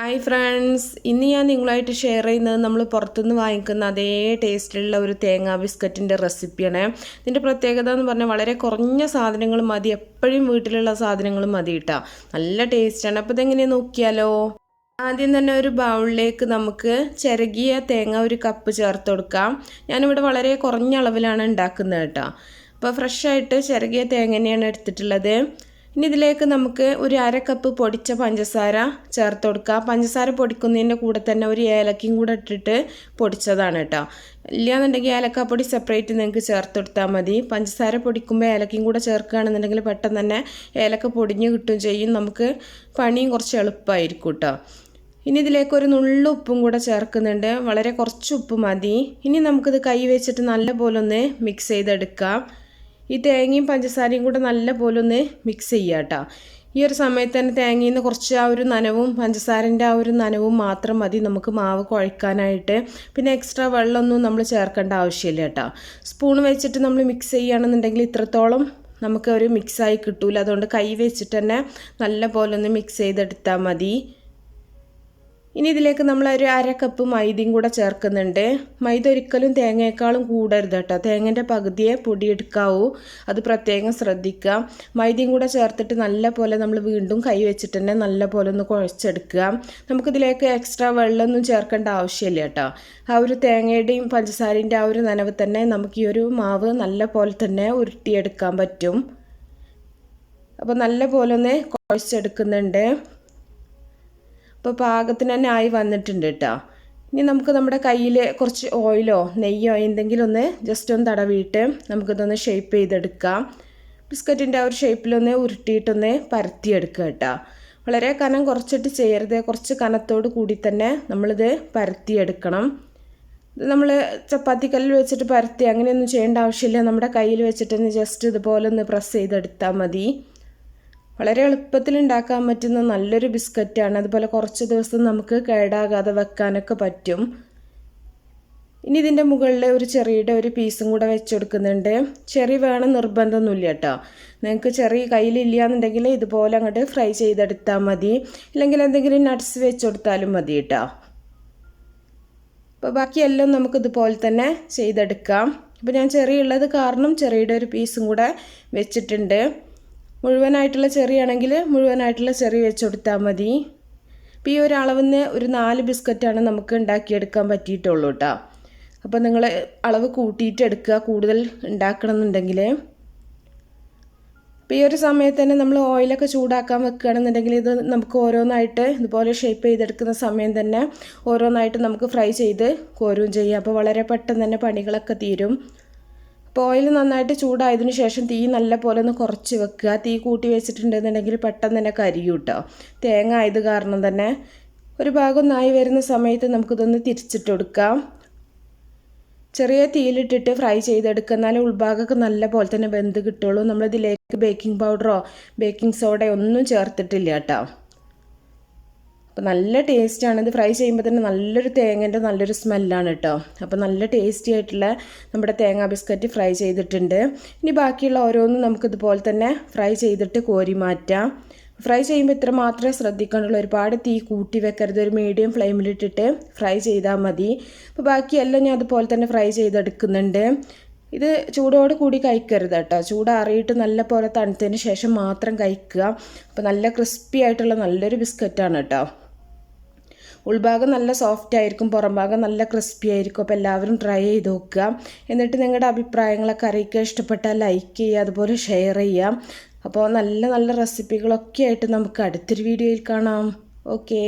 Hi friends, ഇന്ന് ഞാൻ നിങ്ങളായിട്ട് ഷെയർ ചെയ്യുന്നത് നമ്മൾ പുറത്തുനിന്ന് വാങ്ങിക്കുന്ന അതേ ടേസ്റ്റിലുള്ള ഒരു തേങ്ങാ ബിസ്ക്കറ്റിൻ്റെ റെസിപ്പിയാണ്. ഇതിൻ്റെ പ്രത്യേകത എന്ന് പറഞ്ഞാൽ വളരെ കുറഞ്ഞ സാധനങ്ങൾ മതി, എപ്പോഴും വീട്ടിലുള്ള സാധനങ്ങൾ മതി കേട്ടോ. നല്ല ടേസ്റ്റാണ്. അപ്പോൾ ഇതെങ്ങനെയാണ് നോക്കിയാലോ. ആദ്യം തന്നെ ഒരു ബൗളിലേക്ക് നമുക്ക് ചിരകിയ തേങ്ങ ഒരു കപ്പ് ചേർത്ത് കൊടുക്കാം. ഞാനിവിടെ വളരെ കുറഞ്ഞ അളവിലാണ് ഉണ്ടാക്കുന്നത് കേട്ടോ. അപ്പോൾ ഫ്രഷായിട്ട് ചിരകിയ തേങ്ങ തന്നെയാണ് എടുത്തിട്ടുള്ളത്. ഇനി ഇതിലേക്ക് നമുക്ക് ഒരു അര കപ്പ് പൊടിച്ച പഞ്ചസാര ചേർത്ത് കൊടുക്കുക. പഞ്ചസാര പൊടിക്കുന്നതിൻ്റെ കൂടെ തന്നെ ഒരു ഏലക്കയും കൂടെ ഇട്ടിട്ട് പൊടിച്ചതാണ് കേട്ടോ. ഇല്ലയെന്നുണ്ടെങ്കിൽ ഏലക്കാപ്പൊടി സെപ്പറേറ്റ് നിങ്ങൾക്ക് ചേർത്ത് കൊടുത്താൽ മതി. പഞ്ചസാര പൊടിക്കുമ്പോൾ ഏലക്കയും കൂടെ ചേർക്കുകയാണെന്നുണ്ടെങ്കിൽ പെട്ടെന്ന് തന്നെ ഏലക്ക പൊടിഞ്ഞ് കിട്ടും ചെയ്യും. നമുക്ക് പണിയും കുറച്ച് എളുപ്പമായിരിക്കും കേട്ടോ. ഇനി ഇതിലേക്ക് ഒരു നുള്ളു ഉപ്പും കൂടെ ചേർക്കുന്നുണ്ട്. വളരെ കുറച്ച് ഉപ്പ് മതി. ഇനി നമുക്കിത് കൈ വെച്ചിട്ട് നല്ലപോലെ ഒന്ന് മിക്സ് ചെയ്തെടുക്കാം. ഈ തേങ്ങയും പഞ്ചസാരയും കൂടെ നല്ലപോലെ ഒന്ന് മിക്സ് ചെയ്യുക കേട്ടോ. ഈ ഒരു സമയത്ത് തന്നെ തേങ്ങയിൽ നിന്ന് കുറച്ച് ആ ഒരു നനവും പഞ്ചസാരൻ്റെ ആ ഒരു നനവും മാത്രം മതി നമുക്ക് മാവ് കുഴക്കാനായിട്ട്. പിന്നെ എക്സ്ട്രാ വെള്ളമൊന്നും നമ്മൾ ചേർക്കേണ്ട ആവശ്യമില്ല കേട്ടോ. സ്പൂൺ വെച്ചിട്ട് നമ്മൾ മിക്സ് ചെയ്യുകയാണെന്നുണ്ടെങ്കിൽ ഇത്രത്തോളം നമുക്ക് ഒരു മിക്സായി കിട്ടൂല. അതുകൊണ്ട് കൈ വെച്ചിട്ട് തന്നെ നല്ലപോലെ ഒന്ന് മിക്സ് ചെയ്തെടുത്താൽ മതി. ഇനി ഇതിലേക്ക് നമ്മൾ ഒരു അര കപ്പ് മൈദയും കൂടെ ചേർക്കുന്നുണ്ട്. മൈദ ഒരിക്കലും തേങ്ങയേക്കാളും കൂടരുത് കേട്ടോ. തേങ്ങേൻ്റെ പകുതിയെ പൊടിയെടുക്കാവൂ, അത് പ്രത്യേകം ശ്രദ്ധിക്കുക. മൈദയും കൂടെ ചേർത്തിട്ട് നല്ല പോലെ നമ്മൾ വീണ്ടും കൈ വെച്ചിട്ട് തന്നെ നല്ല പോലെ ഒന്ന് കുഴച്ചെടുക്കുക. നമുക്കിതിലേക്ക് എക്സ്ട്രാ വെള്ളമൊന്നും ചേർക്കേണ്ട ആവശ്യമില്ല കേട്ടോ. ആ ഒരു തേങ്ങയുടെയും പഞ്ചസാരൻ്റെ ആ ഒരു നനവ് തന്നെ നമുക്ക് ഈ ഒരു മാവ് നല്ല പോലെ തന്നെ ഉരുട്ടിയെടുക്കാൻ പറ്റും. അപ്പോൾ നല്ല പോലെ ഒന്ന് കുഴച്ചെടുക്കുന്നുണ്ട്. അപ്പോൾ പാകത്തിന് തന്നെ ആയി വന്നിട്ടുണ്ട് കേട്ടോ. ഇനി നമുക്ക് നമ്മുടെ കയ്യിൽ കുറച്ച് ഓയിലോ നെയ്യോ എന്തെങ്കിലും ഒന്ന് ജസ്റ്റ് ഒന്ന് തടവിയിട്ട് നമുക്കിതൊന്ന് ഷേപ്പ് ചെയ്തെടുക്കാം. ബിസ്ക്കറ്റിൻ്റെ ആ ഒരു ഷേപ്പിലൊന്ന് ഉരുട്ടിയിട്ടൊന്ന് പരത്തിയെടുക്കുക കേട്ടോ. വളരെ കനം കുറച്ചിട്ട് ചെയ്യരുത്, കുറച്ച് കനത്തോട് കൂടി തന്നെ നമ്മളിത് പരത്തിയെടുക്കണം. ഇത് നമ്മൾ ചപ്പാത്തി കല്ലിൽ വെച്ചിട്ട് പരത്തി അങ്ങനെയൊന്നും ചെയ്യേണ്ട ആവശ്യമില്ല. നമ്മുടെ കയ്യിൽ വെച്ചിട്ടൊന്ന് ജസ്റ്റ് ഇതുപോലെ ഒന്ന് പ്രസ് ചെയ്തെടുത്താൽ മതി. വളരെ എളുപ്പത്തിൽ ഉണ്ടാക്കാൻ പറ്റുന്ന നല്ലൊരു ബിസ്ക്കറ്റാണ്. അതുപോലെ കുറച്ച് ദിവസം നമുക്ക് കേടാകാതെ വെക്കാനൊക്കെ പറ്റും. ഇനി ഇതിൻ്റെ മുകളിൽ ഒരു ചെറിയുടെ ഒരു പീസും കൂടെ വെച്ച് കൊടുക്കുന്നുണ്ട്. ചെറി വേണം നിർബന്ധമൊന്നുമില്ല കേട്ടോ. നിങ്ങൾക്ക് ചെറി കയ്യിലില്ല എന്നുണ്ടെങ്കിൽ ഇതുപോലെ അങ്ങോട്ട് ഫ്രൈ ചെയ്തെടുത്താൽ മതി. ഇല്ലെങ്കിൽ എന്തെങ്കിലും നട്ട്സ് വെച്ച് കൊടുത്താലും മതി കേട്ടോ. അപ്പോൾ ബാക്കിയെല്ലാം നമുക്ക് ഇതുപോലെ തന്നെ ചെയ്തെടുക്കാം. അപ്പോൾ ഞാൻ ചെറിയുള്ളത് കാരണം ചെറിയുടെ ഒരു പീസും കൂടെ വെച്ചിട്ടുണ്ട്. മുഴുവനായിട്ടുള്ള ചെറിയാണെങ്കിൽ മുഴുവനായിട്ടുള്ള ചെറി വെച്ച് കൊടുത്താൽ മതി. ഇപ്പോൾ ഈ ഒരു അളവിന് ഒരു 4 ബിസ്ക്കറ്റാണ് നമുക്ക് ഉണ്ടാക്കിയെടുക്കാൻ പറ്റിയിട്ടുള്ളൂ കേട്ടോ. അപ്പോൾ നിങ്ങൾ അളവ് കൂട്ടിയിട്ട് എടുക്കുക കൂടുതൽ ഉണ്ടാക്കണം എന്നുണ്ടെങ്കിൽ. അപ്പോൾ ഈ ഒരു സമയത്ത് തന്നെ നമ്മൾ ഓയിലൊക്കെ ചൂടാക്കാൻ വെക്കുകയാണെന്നുണ്ടെങ്കിൽ ഇത് നമുക്ക് ഓരോന്നായിട്ട് ഇതുപോലെ ഷേപ്പ് ചെയ്തെടുക്കുന്ന സമയം തന്നെ ഓരോന്നായിട്ട് നമുക്ക് ഫ്രൈ ചെയ്ത് കോരുകയും ചെയ്യാം. അപ്പോൾ വളരെ പെട്ടെന്ന് തന്നെ പണികളൊക്കെ തീരും. അപ്പോൾ ഓയിൽ നന്നായിട്ട് ചൂടായതിനു ശേഷം തീ നല്ല പോലെ ഒന്ന് കുറച്ച് വെക്കുക. തീ കൂട്ടി വെച്ചിട്ടുണ്ടെന്നുണ്ടെങ്കിൽ പെട്ടെന്ന് തന്നെ കരിയും കേട്ടോ. തേങ്ങ ആയത് കാരണം തന്നെ. ഒരു ഭാഗം ഒന്നായി വരുന്ന സമയത്ത് നമുക്കിതൊന്ന് തിരിച്ചിട്ട് കൊടുക്കാം. ചെറിയ തീയിലിട്ടിട്ട് ഫ്രൈ ചെയ്തെടുക്കുക. എന്നാലും ഉൾഭാഗമൊക്കെ നല്ല പോലെ തന്നെ വെന്ത് കിട്ടുള്ളൂ. നമ്മളിതിലേക്ക് ബേക്കിംഗ് പൗഡറോ ബേക്കിംഗ് സോഡയോ ഒന്നും ചേർത്തിട്ടില്ല കേട്ടോ. അപ്പോൾ നല്ല ടേസ്റ്റാണ്. ഇത് ഫ്രൈ ചെയ്യുമ്പോൾ തന്നെ നല്ലൊരു തേങ്ങേൻ്റെ നല്ലൊരു സ്മെല്ലാണ് കേട്ടോ. അപ്പോൾ നല്ല ടേസ്റ്റി ആയിട്ടുള്ള നമ്മുടെ തേങ്ങാ ബിസ്ക്കറ്റ് ഫ്രൈ ചെയ്തിട്ടുണ്ട്. ഇനി ബാക്കിയുള്ള ഓരോന്നും നമുക്കിതുപോലെ തന്നെ ഫ്രൈ ചെയ്തിട്ട് കോരി മാറ്റാം. ഫ്രൈ ചെയ്യുമ്പോൾ ഇത്ര മാത്രമേ ശ്രദ്ധിക്കാനുള്ളൂ. ഒരുപാട് തീ കൂട്ടി വെക്കരുത്. ഒരു മീഡിയം ഫ്ലെയിമിലിട്ടിട്ട് ഫ്രൈ ചെയ്താൽ മതി. അപ്പോൾ ബാക്കിയെല്ലാം ഞാൻ അതുപോലെ തന്നെ ഫ്രൈ ചെയ്തെടുക്കുന്നുണ്ട്. ഇത് ചൂടോട് കൂടി കഴിക്കരുത് കേട്ടോ. ചൂടാറിയിട്ട് നല്ല പോലെ തണുത്തതിന് ശേഷം മാത്രം കഴിക്കുക. അപ്പോൾ നല്ല ക്രിസ്പി ആയിട്ടുള്ള നല്ലൊരു ബിസ്ക്കറ്റാണ് കേട്ടോ. ഉൾഭാഗം നല്ല സോഫ്റ്റ് ആയിരിക്കും, പുറം ഭാഗം നല്ല ക്രിസ്പി ആയിരിക്കും. അപ്പോൾ എല്ലാവരും ട്രൈ ചെയ്ത് നോക്കുക. എന്നിട്ട് നിങ്ങളുടെ അഭിപ്രായങ്ങളൊക്കെ അറിയിക്കുക. ഇഷ്ടപ്പെട്ടാൽ ലൈക്ക് ചെയ്യുക, അതുപോലെ ഷെയർ ചെയ്യാം. അപ്പോൾ നല്ല നല്ല റെസിപ്പികളൊക്കെ ആയിട്ട് നമുക്ക് അടുത്തൊരു വീഡിയോയിൽ കാണാം. ഓക്കേ.